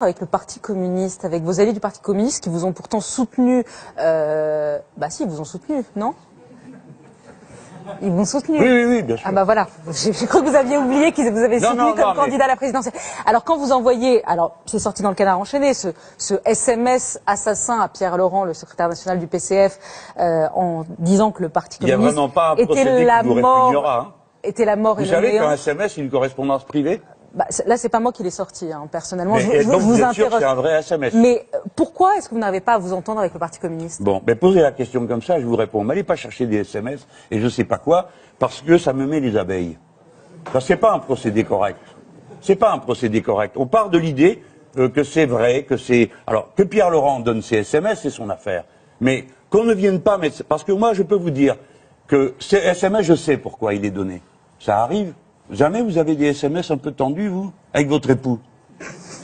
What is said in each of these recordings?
avec le Parti communiste, avec vos alliés du Parti communiste qui vous ont pourtant soutenu. Bah si, ils vous ont soutenu, non? Ils vous ont soutenu. Oui, bien sûr. Ah bah voilà, j'ai cru que vous aviez oublié qu'ils vous avaient soutenu comme candidat à la présidentielle. Alors quand vous envoyez, alors c'est sorti dans le Canard enchaîné, ce SMS assassin à Pierre Laurent, le secrétaire national du PCF, en disant que le Parti communiste il n'y a vraiment pas un était la mort, hein. était la mort et vous le savez néant. qu'un SMS, une correspondance privée? Bah, là, c'est pas moi qui l'ai sorti, hein, personnellement. Mais, je donc vous êtes sûr que interroge. c'est un vrai SMS? Mais pourquoi est-ce que vous n'arrivez pas à vous entendre avec le Parti communiste? Bon, ben posez la question comme ça, je vous réponds. N'allez pas chercher des SMS et je sais pas quoi, parce que ça me met les abeilles. Ça, c'est pas un procédé correct. C'est pas un procédé correct. On part de l'idée que c'est vrai, que c'est... Alors, que Pierre Laurent donne ses SMS, c'est son affaire. Mais qu'on ne vienne pas... Parce que moi, je peux vous dire que ces SMS, je sais pourquoi il est donné. Ça arrive. Jamais vous avez des SMS un peu tendus, vous, avec votre époux?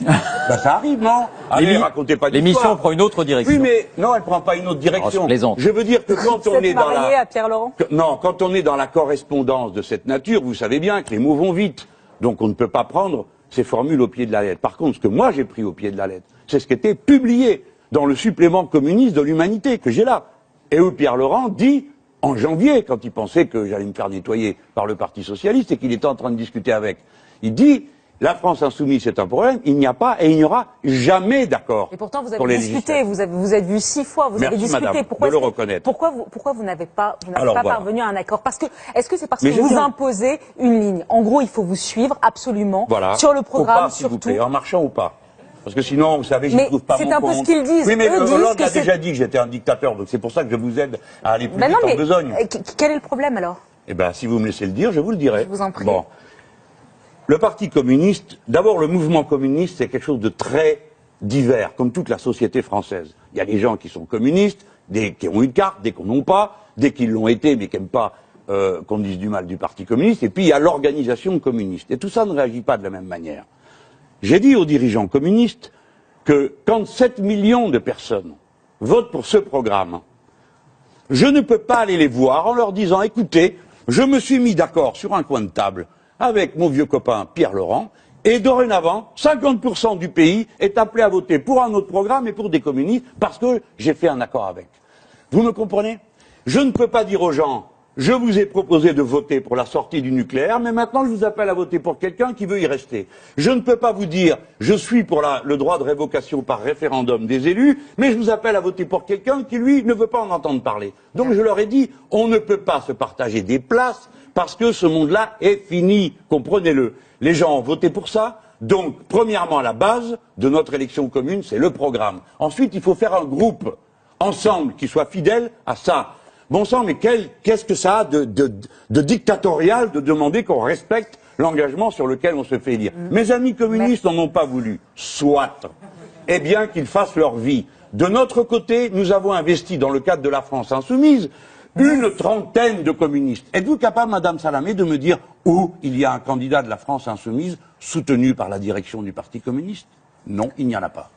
Ben ça arrive, non? Allez, racontez pas d'histoire. L'émission prend une autre direction. Oui, mais non, elle prend pas une autre direction. Je veux dire que quand on est dans la... à Pierre Laurent? Non, quand on est dans la correspondance de cette nature, vous savez bien que les mots vont vite. Donc on ne peut pas prendre ces formules au pied de la lettre. Par contre, ce que moi j'ai pris au pied de la lettre, c'est ce qui était publié dans le supplément communiste de l'Humanité, que j'ai là. Et où Pierre Laurent dit... en janvier, quand il pensait que j'allais me faire nettoyer par le Parti socialiste et qu'il était en train de discuter avec, il dit la France insoumise c'est un problème, il n'y a pas et il n'y aura jamais d'accord. Et pourtant vous avez discuté, vous êtes vu 6 fois, vous avez discuté. Madame, pourquoi de le reconnaître. Pourquoi vous n'avez pas voilà. parvenu à un accord? Parce que est-ce que c'est parce que vous imposez une ligne? En gros, il faut vous suivre absolument sur le programme, surtout. En marchant ou pas? Parce que sinon, vous savez, je ne trouve pas mon compte. C'est un peu ce qu'ils disent. Oui, mais Hollande a déjà dit que j'étais un dictateur, donc c'est pour ça que je vous aide à aller plus vite en besogne. Quel est le problème alors? Eh bien, si vous me laissez le dire, je vous le dirai. Je vous en prie. Bon. Le Parti communiste, d'abord le mouvement communiste, c'est quelque chose de très divers, comme toute la société française. Il y a des gens qui sont communistes, des qui ont une carte, des qui n'en ont pas, des qui l'ont été mais qui n'aiment pas qu'on dise du mal du Parti communiste, et puis il y a l'organisation communiste. Et tout ça ne réagit pas de la même manière. J'ai dit aux dirigeants communistes que quand 7 millions de personnes votent pour ce programme, je ne peux pas aller les voir en leur disant « Écoutez, je me suis mis d'accord sur un coin de table avec mon vieux copain Pierre Laurent, et dorénavant, 50% du pays est appelé à voter pour un autre programme et pour des communistes parce que j'ai fait un accord avec. » Vous me comprenez? Je ne peux pas dire aux gens « Je vous ai proposé de voter pour la sortie du nucléaire, mais maintenant je vous appelle à voter pour quelqu'un qui veut y rester. » Je ne peux pas vous dire « Je suis pour le droit de révocation par référendum des élus, mais je vous appelle à voter pour quelqu'un qui, lui, ne veut pas en entendre parler. » Donc je leur ai dit « On ne peut pas se partager des places parce que ce monde-là est fini. Comprenez-le. Les gens ont voté pour ça. Donc, premièrement, la base de notre élection commune, c'est le programme. Ensuite, il faut faire un groupe, ensemble, qui soit fidèle à ça. Bon sang, mais qu'est-ce que ça a de dictatorial de demander qu'on respecte l'engagement sur lequel on se fait élire? Mes amis communistes n'en ont pas voulu. Soit. Eh bien, qu'ils fassent leur vie. De notre côté, nous avons investi, dans le cadre de la France insoumise, une trentaine de communistes. Êtes-vous capable, Madame Salamé, de me dire où il y a un candidat de la France insoumise soutenu par la direction du Parti communiste? Non, il n'y en a pas.